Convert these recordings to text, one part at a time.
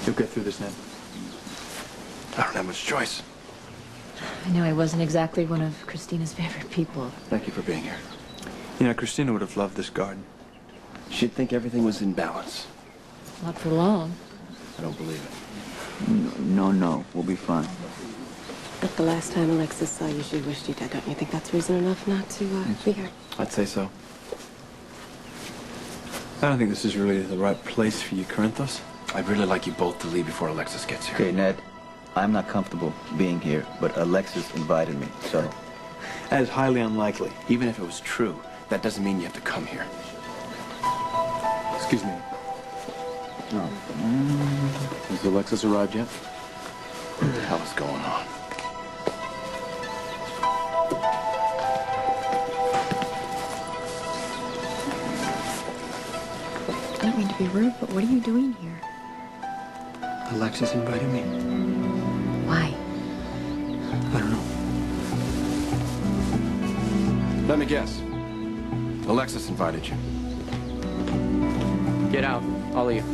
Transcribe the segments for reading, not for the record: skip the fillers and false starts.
You'll get through this, Ned. I don't have much choice. I know I wasn't exactly one of Kristina's favorite people. Thank you for being here. You know, Kristina would have loved this garden. She'd think everything was in balance. Not for long. I don't believe it. No, we'll be fine. But the last time Alexis saw you, she wished you dead. Don't you think that's reason enough not to be here? I'd say so. I don't think this is really the right place for you, Corinthos. I'd really like you both to leave before Alexis gets here. Okay, Ned, I'm not comfortable being here, but Alexis invited me, so... That is highly unlikely. Even if it was true, that doesn't mean you have to come here. Excuse me. No. Has Alexis arrived yet? What the hell is going on? I don't mean to be rude, but what are you doing here? Alexis invited me. Why? I don't know. Let me guess. Alexis invited you. Get out, all of you.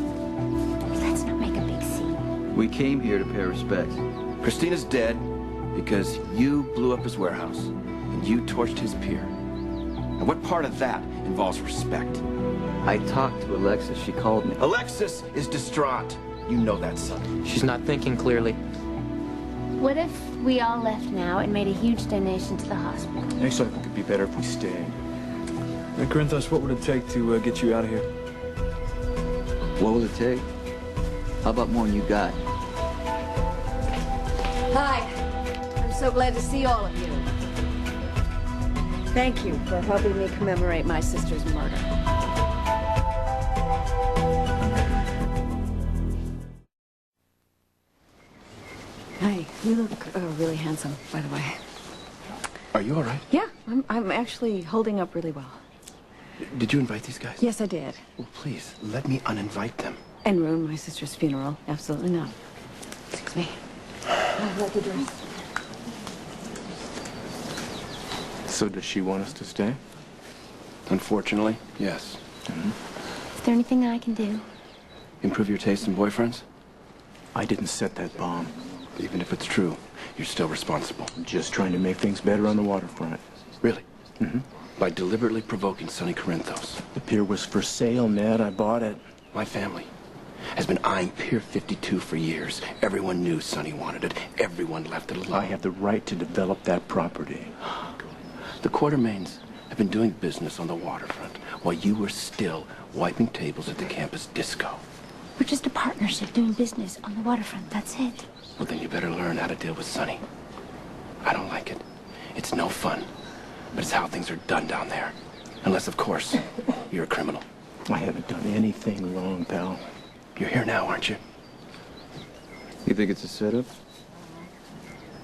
Let's not make a big scene. We came here to pay respects. Kristina's dead because you blew up his warehouse and you torched his pier. And what part of that involves respect? I talked to Alexis. She called me. Alexis is distraught. You know that, son. She's not thinking clearly. What if we all left now and made a huge donation to the hospital? Next time it could be better if we stayed. Now, Corinthos, what would it take to get you out of here? What will it take? How about more than you got? Hi. I'm so glad to see all of you. Thank you for helping me commemorate my sister's murder. Hi, you look really handsome, by the way. Are you all right? Yeah, I'm actually holding up really well. Did you invite these guys? Yes, I did. Well, please, let me uninvite them. And ruin my sister's funeral? Absolutely not. Excuse me. I'd like a dress. So does she want us to stay? Unfortunately, yes. Is there anything I can do? Improve your taste in boyfriends? I didn't set that bomb. Even if it's true, you're still responsible. I'm just trying to make things better on the waterfront. Really? Mm-hmm. By deliberately provoking Sonny Corinthos. The pier was for sale, Ned. I bought it. My family has been eyeing Pier 52 for years. Everyone knew Sonny wanted it. Everyone left it alone. I have the right to develop that property. The Quartermains have been doing business on the waterfront while you were still wiping tables at the campus disco. We're just a partnership doing business on the waterfront. That's it. Well, then you better learn how to deal with Sonny. I don't like it. It's no fun. But it's how things are done down there. Unless, of course, you're a criminal. I haven't done anything wrong, pal. You're here now, aren't you? You think it's a setup?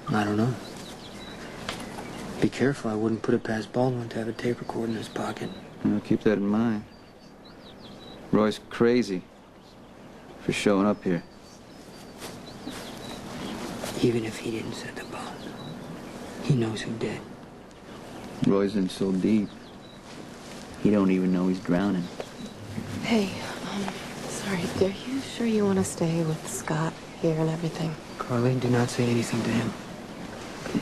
I don't know. Be careful, I wouldn't put it past Baldwin to have a tape recorder in his pocket. Well, keep that in mind. Roy's crazy for showing up here. Even if he didn't set the bomb, he knows who did. Roy's in so deep, he don't even know he's drowning. Hey, sorry, are you sure you want to stay with Scott here and everything? Carly, do not say anything to him.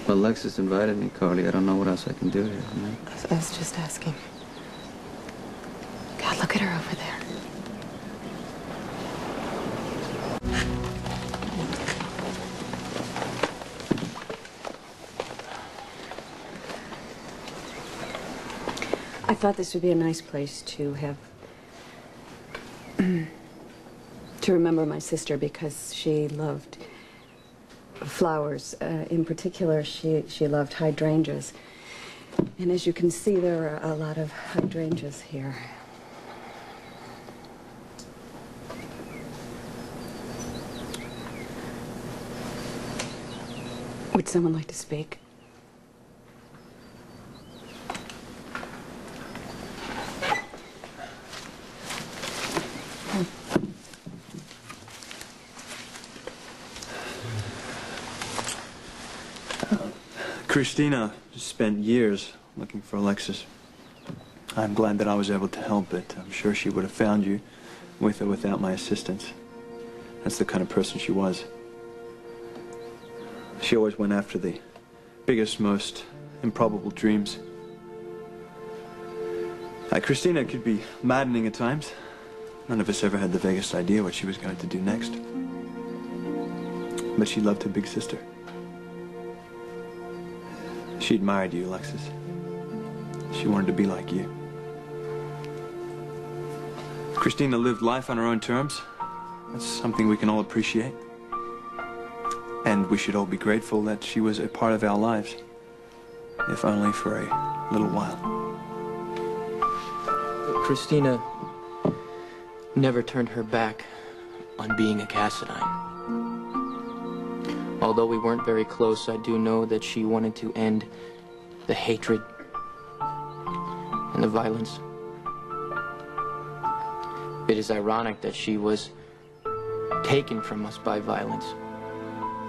Well, Alexis invited me, Carly. I don't know what else I can do here. I was just asking. God, look at her over there. I thought this would be a nice place to have to remember my sister because she loved flowers. In particular, she loved hydrangeas. And as you can see, there are a lot of hydrangeas here. Would someone like to speak? Kristina spent years looking for Alexis. I'm glad that I was able to help, but I'm sure she would have found you with or without my assistance. That's the kind of person she was. She always went after the biggest, most improbable dreams. Kristina could be maddening at times. None of us ever had the vaguest idea what she was going to do next. But she loved her big sister. She admired you, Alexis. She wanted to be like you. Kristina lived life on her own terms. That's something we can all appreciate. And we should all be grateful that she was a part of our lives, if only for a little while. Kristina never turned her back on being a Cassadine. Although we weren't very close, I do know that she wanted to end the hatred and the violence. It is ironic that she was taken from us by violence.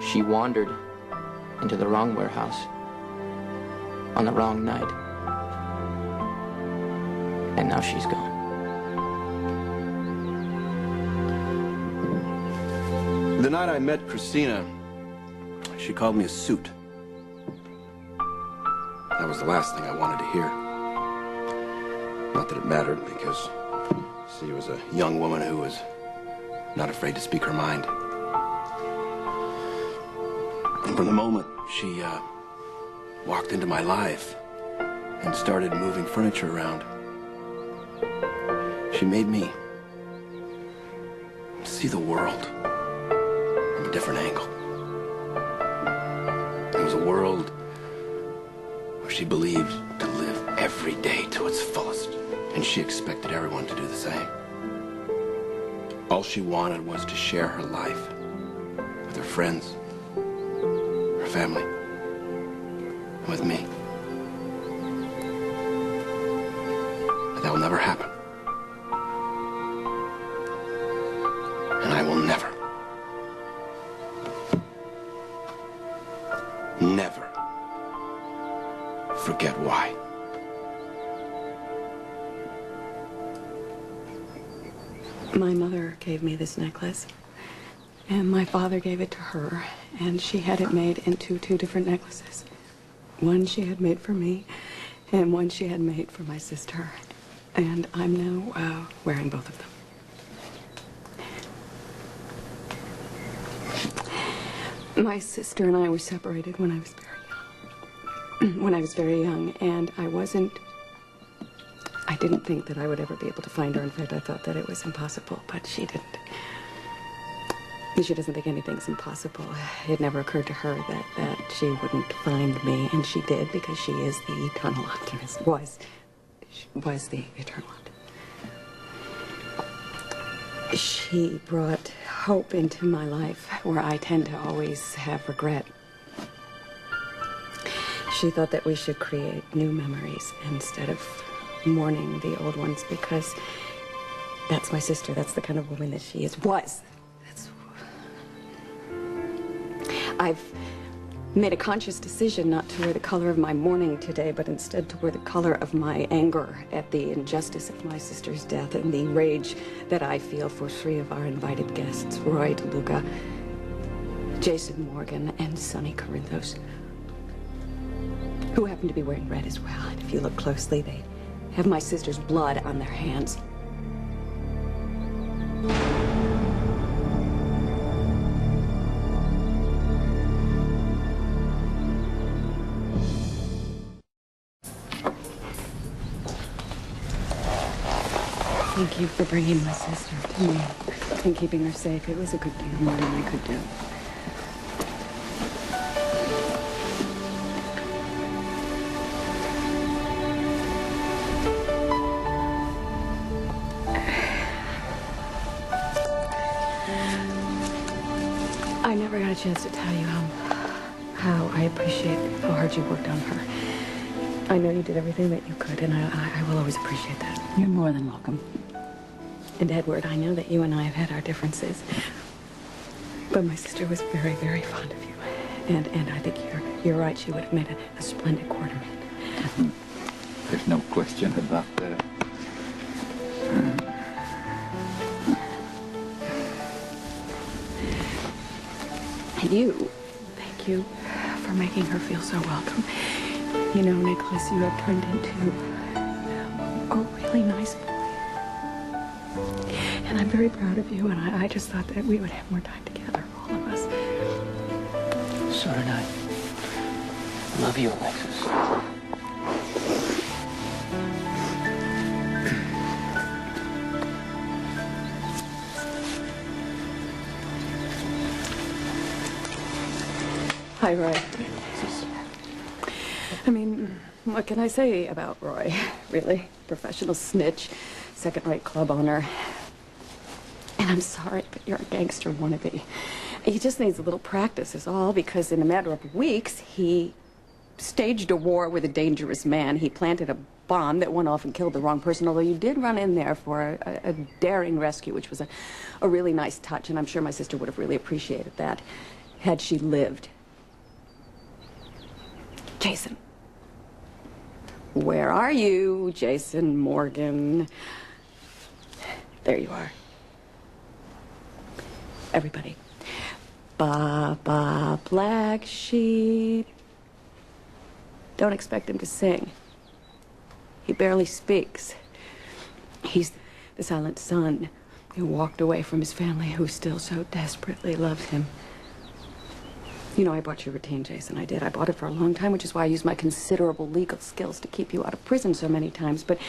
She wandered into the wrong warehouse on the wrong night. And now she's gone. The night I met Kristina, she called me a suit. That was the last thing I wanted to hear. Not that it mattered, because she was a young woman who was not afraid to speak her mind. And from the moment she walked into my life and started moving furniture around, she made me see the world from a different angle. It was a world where she believed to live every day to its fullest, and she expected everyone to do the same. All she wanted was to share her life with her friends, her family, and with me. But that will never happen. And I will never, never forget why. My mother gave me this necklace, and my father gave it to her, and she had it made into two different necklaces. One she had made for me, and one she had made for my sister. And I'm now wearing both of them. My sister and I were separated when I was very young, and I didn't think that I would ever be able to find her. In fact, I thought that it was impossible, but she didn't. She doesn't think anything's impossible. It never occurred to her that she wouldn't find me, and she did, because she is the eternal optimist. Was the eternal optimist. She brought hope into my life, where I tend to always have regret. She thought that we should create new memories instead of mourning the old ones, because that's my sister. That's the kind of woman that she was. I've made a conscious decision not to wear the color of my mourning today, but instead to wear the color of my anger at the injustice of my sister's death and the rage that I feel for three of our invited guests, Roy DeLuca, Jason Morgan, and Sonny Corinthos, who happen to be wearing red as well. And if you look closely, they have my sister's blood on their hands. Thank you for bringing my sister to me and keeping her safe. It was a good deal, more than I could do. I never got a chance to tell you how I appreciate how hard you worked on her. I know you did everything that you could, and I will always appreciate that. You're more than welcome. And Edward, I know that you and I have had our differences, but my sister was very, very fond of you. And I think you're right. She would have made a splendid quartermain. There's no question about that. you, thank you for making her feel so welcome. You know, Nicholas, you have turned into a really nice boy. And I'm very proud of you, and I just thought that we would have more time together, all of us. So did I. Love you, Alexis. Hi, Roy. I mean, what can I say about Roy, really? Professional snitch, second-rate club owner. And I'm sorry, but you're a gangster wannabe. He just needs a little practice is all, because in a matter of weeks, he staged a war with a dangerous man. He planted a bomb that went off and killed the wrong person, although you did run in there for a daring rescue, which was a really nice touch, and I'm sure my sister would have really appreciated that had she lived. Jason. Where are you, Jason Morgan? There you are. Everybody. Ba-ba, black sheep. Don't expect him to sing. He barely speaks. He's the silent son who walked away from his family, who still so desperately loves him. You know, I bought your routine, Jason. I did. I bought it for a long time, which is why I used my considerable legal skills to keep you out of prison so many times. But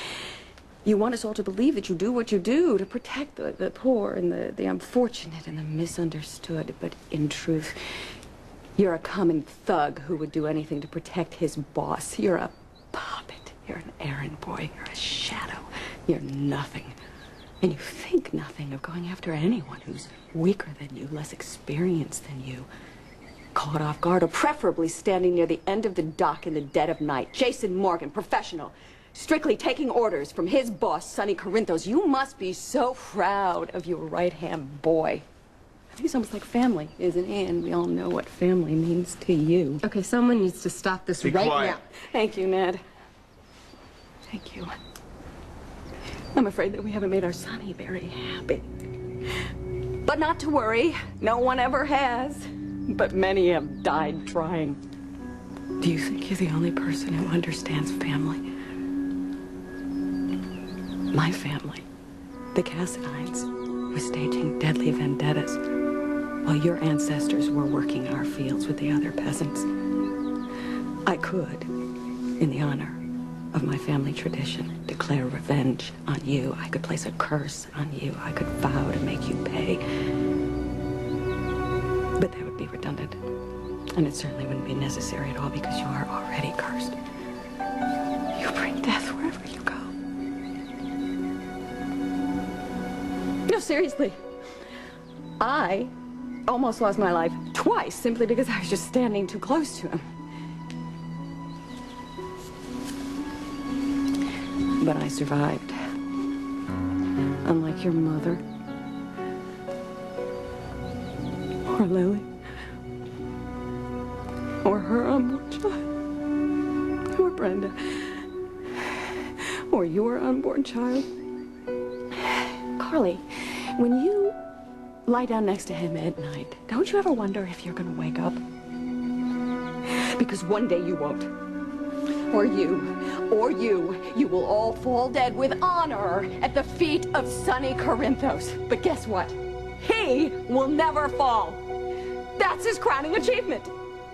you want us all to believe that you do what you do to protect the poor and the unfortunate and the misunderstood. But in truth, you're a common thug who would do anything to protect his boss. You're a puppet. You're an errand boy. You're a shadow. You're nothing. And you think nothing of going after anyone who's weaker than you, less experienced than you, caught off guard, or preferably standing near the end of the dock in the dead of night. Jason Morgan, professional, strictly taking orders from his boss, Sonny Corinthos. You must be so proud of your right-hand boy. I think it's almost like family, isn't it? And we all know what family means to you. Okay, someone needs to stop this right now. Thank you, Ned. Thank you. I'm afraid that we haven't made our Sonny very happy. But not to worry. No one ever has. But many have died trying. Do you think you're the only person who understands family? My family, the Cassadines, was staging deadly vendettas while your ancestors were working our fields with the other peasants. I could, in the honor of my family tradition, declare revenge on you. I could place a curse on you. I could vow to make you pay. But that would be redundant. And it certainly wouldn't be necessary at all, because you are already cursed. You bring death wherever you go. No, seriously. I almost lost my life twice simply because I was just standing too close to him. But I survived. Unlike your mother. Or Lily. Or her unborn child. Or Brenda. Or your unborn child. Carly, when you lie down next to him at night, don't you ever wonder if you're gonna wake up? Because one day you won't. Or you will all fall dead with honor at the feet of Sonny Corinthos. But guess what? He will never fall. That's his crowning achievement.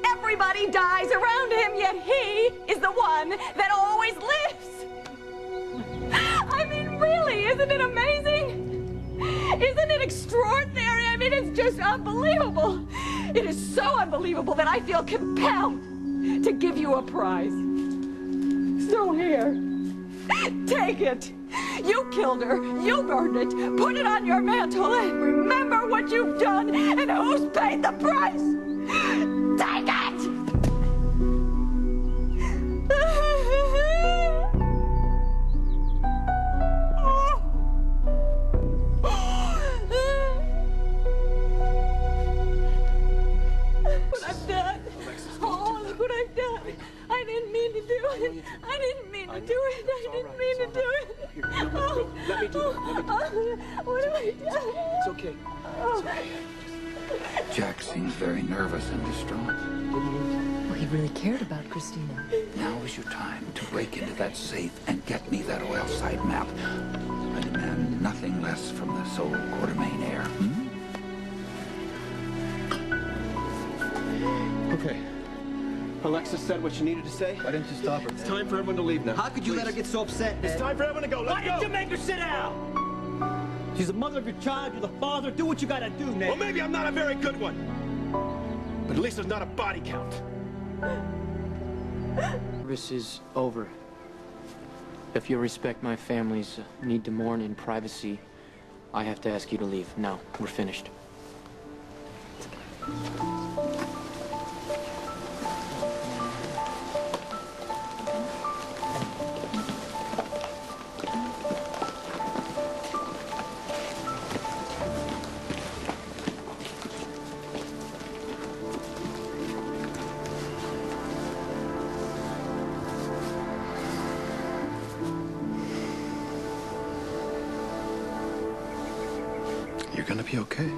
Everybody dies around him, yet he is the one that always lives. I mean, really, isn't it amazing? Isn't it extraordinary? I mean, it's just unbelievable. It is so unbelievable that I feel compelled to give you a prize. So here, take it. You killed her, you burned it, put it on your mantle, and remember what you've done and who's paid the price. Take it! What I've done. Oh, look what I've done. I didn't mean to do it. I didn't mean to do it. I didn't mean to do it. Let me do it. What have I done? It's okay. Oh. Jack seems very nervous and distraught. Well, he really cared about Christina. Now is your time to break into that safe and get me that oil site map. I demand nothing less from the sole Quartermain heir. Okay. Alexis said what she needed to say. Why didn't you stop her? It's time for everyone to leave now. How could you let her get so upset, Ned? It's time for everyone to go. Let's Why didn't you make her sit down? She's the mother of your child, you're the father. Do what you gotta do, Ned. Well, maybe I'm not a very good one. But at least there's not a body count. Service is over. If you respect my family's need to mourn in privacy, I have to ask you to leave. No, we're finished. You're gonna be okay.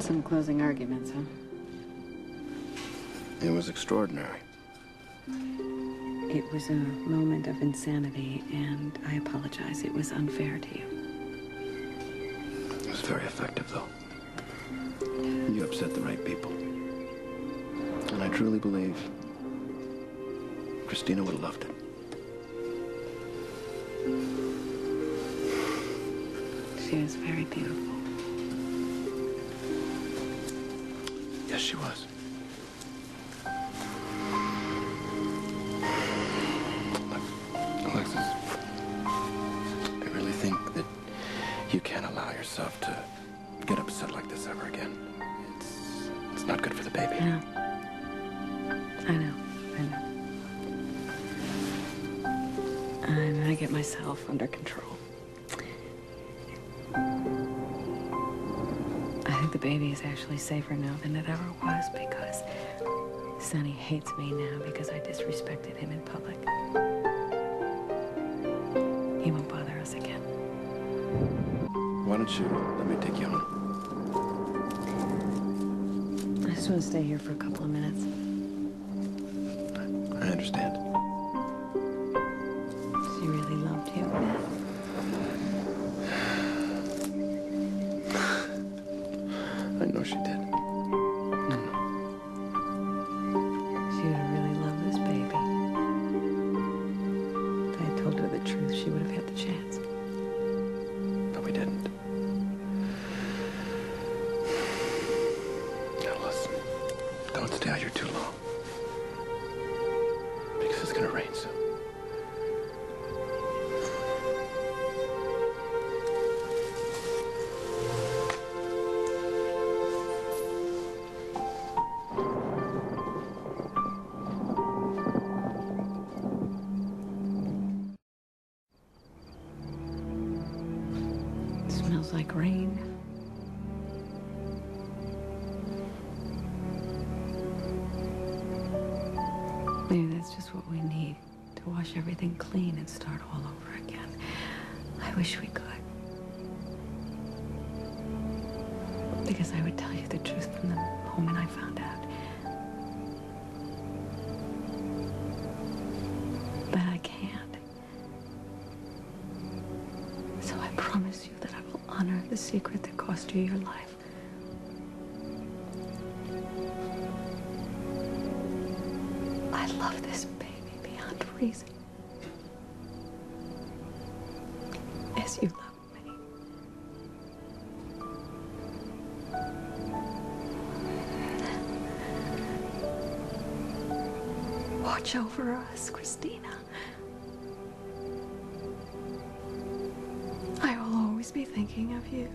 Some closing arguments, huh? It was extraordinary. It was a moment of insanity, and I apologize. It was unfair to you. It was very effective, though. You upset the right people. And I truly believe Kristina would have loved it. She was very beautiful. Yes, she was. Alexis, I really think that you can't allow yourself to get upset like this ever again. It's not good for the baby. Yeah. I know. I'm gonna get myself under control. I think the baby is actually safer now than it ever was because Sonny hates me now because I disrespected him in public. He won't bother us again. Why don't you let me take you home? I just want to stay here for a couple of minutes. I understand. She really loved you. I know she did. She would have really loved this baby. If I had told her the truth, she would have had the chance. But we didn't. Now listen, don't stay out here too long. Because it's gonna rain soon. It smells like rain. Maybe that's just what we need, to wash everything clean and start all over again. I wish we could. Because I would tell you the truth from the moment I found out. But I can't. So I promise you that I will honor the secret that cost you your life. I love this baby beyond reason. As you love me. Watch over us, Kristina. I will always be thinking of you.